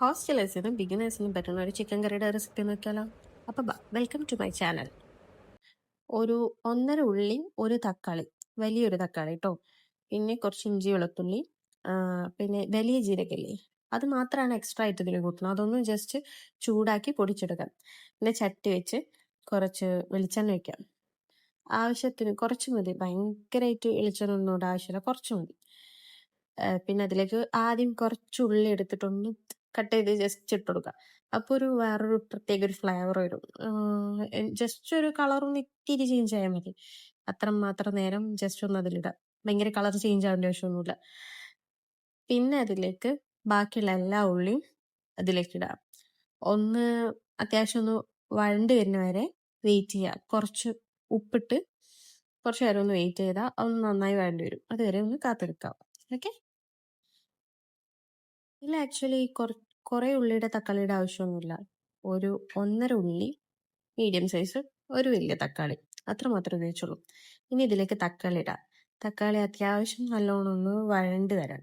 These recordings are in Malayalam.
ഹോസ്റ്റലേഴ്സിനും ബിഗിനേഴ്സിനും പറ്റുന്ന ഒരു ചിക്കൻ കറിയുടെ റെസിപ്പി നോക്കിയാലോ. അപ്പോൾ വെൽക്കം ടു മൈ ചാനൽ. ഒരു 1.5 ഉള്ളി, ഒരു തക്കാളി, വലിയൊരു തക്കാളി കേട്ടോ, പിന്നെ കുറച്ച് ഇഞ്ചി വെളുത്തുള്ളി, പിന്നെ വലിയ ജീരകല്ലേ, അത് മാത്രമാണ് എക്സ്ട്രാ ആയിട്ട് ഇതിൽ കൂട്ടണം. അതൊന്നും ജസ്റ്റ് ചൂടാക്കി പൊടിച്ചെടുക്കാം. പിന്നെ ചട്ടി വെച്ച് കുറച്ച് വെളിച്ചെണ്ണ വയ്ക്കാം. ആവശ്യത്തിന് കുറച്ച് മതി, ഭയങ്കരമായിട്ട് വെളിച്ചെണ്ണ ഒന്നും ആവശ്യമില്ല, കുറച്ച് മതി. പിന്നെ അതിലേക്ക് ആദ്യം കുറച്ച് ഉള്ളി എടുത്തിട്ടൊന്ന് കട്ട് ചെയ്ത് ജസ്റ്റ് ഇട്ട് കൊടുക്കുക. അപ്പോൾ വേറൊരു പ്രത്യേക ഒരു ഫ്ലേവർ വരും. ജസ്റ്റ് ഒരു കളറൊന്ന് ഇത്തിരി ചേഞ്ച് ആയാൽ മതി. അത്രമാത്രം നേരം ജസ്റ്റ് ഒന്ന് അതിലിടാം. ഭയങ്കര കളർ ചേഞ്ച് ആവേണ്ട ആവശ്യമൊന്നുമില്ല. പിന്നെ അതിലേക്ക് ബാക്കിയുള്ള എല്ലാ ഉള്ളിയും അതിലേക്ക് ഇടാം. ഒന്ന് അത്യാവശ്യം ഒന്ന് വഴണ്ട് വരുന്ന വരെ വെയിറ്റ് ചെയ്യുക. കുറച്ച് ഉപ്പിട്ട് കുറച്ച് നേരം ഒന്ന് വെയിറ്റ് ചെയ്താൽ ഒന്ന് നന്നായി വഴണ്ടി വരും. അതുവരെ ഒന്ന് കാത്തെടുക്കാം. ഓക്കെ. ഇല്ല, ആക്ച്വലി കുറേ ഉള്ളിയുടെ തക്കാളിയുടെ ആവശ്യമൊന്നുമില്ല. ഒരു 1.5 ഉള്ളി, മീഡിയം സൈസ്, ഒരു വലിയ തക്കാളി, അത്ര മാത്രമേ ഉപയോഗിച്ചുള്ളൂ. ഇനി ഇതിലേക്ക് തക്കാളി ഇടാം. തക്കാളി അത്യാവശ്യം നല്ലോണം ഒന്ന് വഴണ്ട് വരാൻ.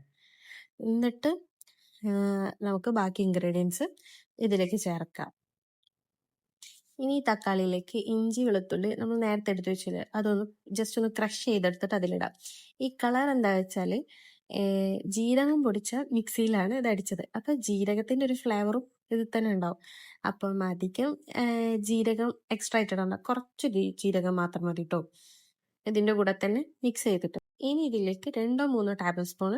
എന്നിട്ട് നമുക്ക് ബാക്കി ഇൻഗ്രീഡിയൻസ് ഇതിലേക്ക് ചേർക്കാം. ഇനി ഈ തക്കാളിയിലേക്ക് ഇഞ്ചി വെളുത്തുള്ളി നമ്മൾ നേരത്തെ എടുത്ത് വെച്ചില്ലേ, അതൊന്ന് ജസ്റ്റ് ഒന്ന് ക്രഷ് ചെയ്തെടുത്തിട്ട് അതിലിടാം. ഈ കളർ എന്താ വെച്ചാൽ ജീരകം പൊടിച്ച മിക്സിയിലാണ് ഇത് അടിച്ചത്. അപ്പം ജീരകത്തിന്റെ ഒരു ഫ്ലേവറും ഇതിൽ തന്നെ ഉണ്ടാവും. അപ്പം അധികം ജീരകം എക്സ്ട്രാ ഇട്ടിടണ്ട, കുറച്ച് ജീരകം മാത്രം മതി കേട്ടോ. ഇതിന്റെ കൂടെ തന്നെ മിക്സ് ചെയ്തിട്ട് ഇനി ഇതിലേക്ക് 2-3 ടേബിൾ സ്പൂൺ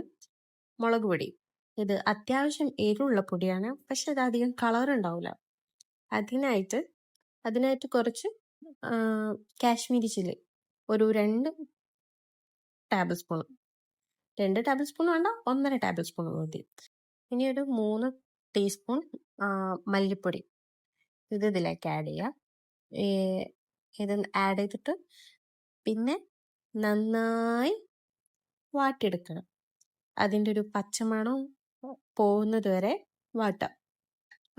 മുളക് പൊടി. ഇത് അത്യാവശ്യം എരിവുള്ള പൊടിയാണ്, പക്ഷെ അത് അധികം കളർ ഉണ്ടാവില്ല. അതിനായിട്ട് കുറച്ച് കാശ്മീരി ചില്ലി, ഒരു 2 ടേബിൾ സ്പൂൺ. 2 ടേബിൾ സ്പൂൺ വേണ്ട, 1.5 ടേബിൾ സ്പൂൺ മതി. ഇനി ഒരു 3 ടീസ്പൂൺ മല്ലിപ്പൊടി ഇത് ഇതിലേക്ക് ആഡ് ചെയ്യുക. ഇത് ആഡ് ചെയ്തിട്ട് പിന്നെ നന്നായി വാട്ടിയെടുക്കണം. അതിൻ്റെ ഒരു പച്ചമണം പോകുന്നത് വരെ വാട്ടാം.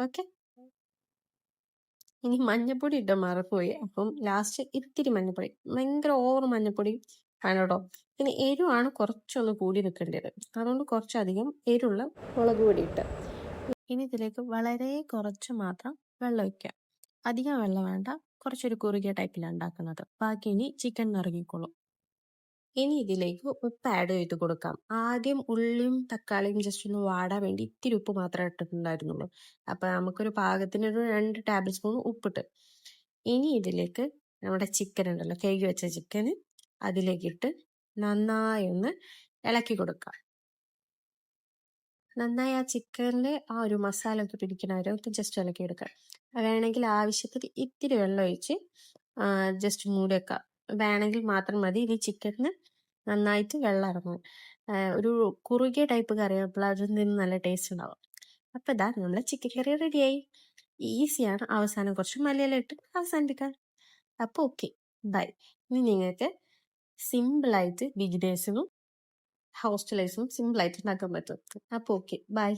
ഓക്കെ. ഇനി മഞ്ഞപ്പൊടി ഇട്ട് മറന്നുപോയി, അപ്പം ലാസ്റ്റ് ഇത്തിരി മഞ്ഞപ്പൊടി, ഭയങ്കര ഓവർ മഞ്ഞപ്പൊടി വേണം കേട്ടോ. പിന്നെ എരിവാണ് കുറച്ചൊന്ന് കൂടി നിൽക്കേണ്ടത്, അതുകൊണ്ട് കുറച്ചധികം എരിവുള്ള മുളക് പൊടി ഇട്ട്. ഇനി ഇതിലേക്ക് വളരെ കുറച്ച് മാത്രം വെള്ളം ഒഴിക്കാം. അധികം വെള്ളം വേണ്ട, കുറച്ചൊരു കുറുകിയ ടൈപ്പിലാണ് ഉണ്ടാക്കുന്നത്. ബാക്കി ഇനി ചിക്കൻ ഇറങ്ങിക്കോളും. ഇനി ഇതിലേക്ക് ഉപ്പ് ആഡ് ചെയ്ത് കൊടുക്കാം. ആദ്യം ഉള്ളിയും തക്കാളിയും ജസ്റ്റ് ഒന്ന് വാടാൻ വേണ്ടി ഇത്തിരി ഉപ്പ് മാത്രമേ ഇട്ടിട്ടുണ്ടായിരുന്നുള്ളൂ. അപ്പൊ നമുക്കൊരു പാകത്തിനൊരു 2 ടേബിൾ സ്പൂൺ ഉപ്പിട്ട്. ഇനി ഇതിലേക്ക് നമ്മുടെ ചിക്കൻ ഉണ്ടല്ലോ, കഴുകി വെച്ച ചിക്കന് അതിലേക്കിട്ട് നന്നായി ഒന്ന് ഇളക്കി കൊടുക്കാം. നന്നായി ആ ചിക്കനിൽ ആ ഒരു മസാല ഒക്കെ പിടിക്കണവരെ ഒന്ന് ജസ്റ്റ് ഇളക്കി എടുക്കാം. വേണമെങ്കിൽ ആവശ്യത്തിന് ഇത്തിരി വെള്ളം ഒഴിച്ച് ജസ്റ്റ് മൂടി വെക്കാം. വേണമെങ്കിൽ മാത്രം മതി. ഇനി ചിക്കനിന് നന്നായിട്ട് വെള്ളം ഇറങ്ങും. ഒരു കുറുകിയ ടൈപ്പ് കറി ആകുമ്പോൾ അതിൽ നിന്ന് നല്ല ടേസ്റ്റ് ഉണ്ടാവും. അപ്പം ഇതാ നമ്മുടെ ചിക്കൻ കറി റെഡിയായി. ഈസിയാണ്. അവസാനം കുറച്ച് മല്ലിയില ഇട്ട് അവസാനിപ്പിക്കാൻ. അപ്പോൾ ഓക്കെ, ബൈ. ഇനി നിങ്ങൾക്ക് സിമ്പിളായിട്ട് ബിഗിനേഴ്സിനും ഹോസ്റ്റലേഴ്സിനും സിമ്പിളായിട്ട് ഉണ്ടാക്കാൻ പറ്റും. അപ്പോൾ ഓക്കെ, ബൈ.